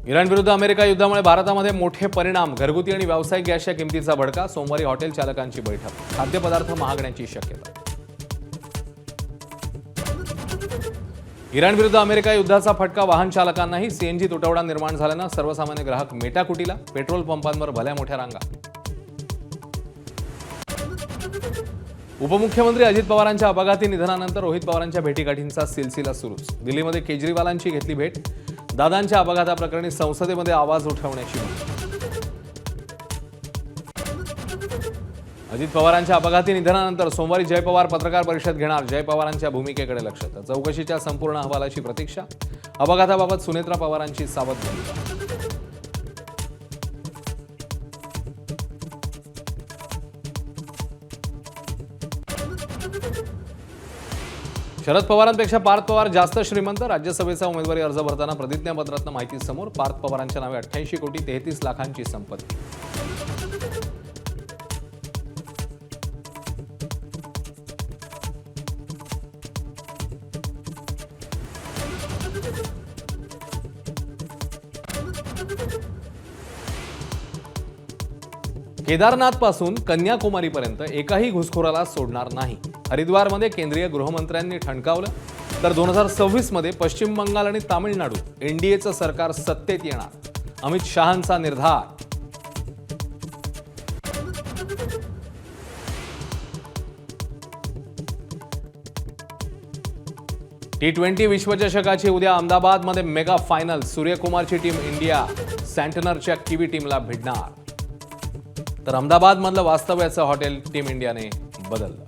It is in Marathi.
इराण विरुद्ध अमेरिका युद्धामुळे भारतामध्ये मोठे परिणाम. घरगुती आणि व्यावसायिक गॅसच्या किमतीचा भडका. सोमवारी हॉटेल चालकांची बैठक. खाद्यपदार्थ महागण्याची शक्यता. इराण विरुद्ध अमेरिका युद्धाचा फटका वाहन चालकांनाही. सीएनजी तुटवडा निर्माण झाल्यानं सर्वसामान्य ग्राहक मेटाकुटीला. पेट्रोल पंपांवर भल्या मोठ्या रांगा. उपमुख्यमंत्री अजित पवारांच्या अपघाती निधनानंतर रोहित पवारांच्या भेटीगाठींचा सिलसिला सुरूच. दिल्लीमध्ये केजरीवालांची घेतली भेट. दादांच्या अपघाताप्रकरणी संसदेमध्ये आवाज उठवण्याची मागणी. अजित पवारांच्या अपघाती निधनानंतर सोमवारी जय पवार पत्रकार परिषद घेणार. जय पवारांच्या भूमिकेकडे लक्ष. चौकशीच्या संपूर्ण अहवालाची प्रतीक्षा. अपघाताबाबत सुनेत्रा पवारांची सावध भूमिका. शरद पवारांपेक्षा पार्थ पवार जास्त श्रीमंत. राज्यसभेचा उमेदवारी अर्ज भरताना प्रतिज्ञापत्रातून माहिती समोर. पार्थ पवारांच्या नावे 88 कोटी 33 लाखांची संपत्ती. केदारनाथ पासून कन्याकुमारीपर्यंत एकाही घुसखोराला सोडणार नाही. हरिद्वारमध्ये केंद्रीय गृहमंत्र्यांनी ठणकावलं. तर 2026 मध्ये पश्चिम बंगाल आणि तामिळनाडू एनडीएचं सरकार सत्तेत येणार. अमित शहांचा निर्धार. T20 विश्वचषकाची उद्या अहमदाबादमध्ये मेगा फायनल. सूर्यकुमारची टीम इंडिया सँटनरच्या किवी टीमला भिडणार. तर अहमदाबादमधलं वास्तव्याचं हॉटेल टीम इंडियाने बदललं.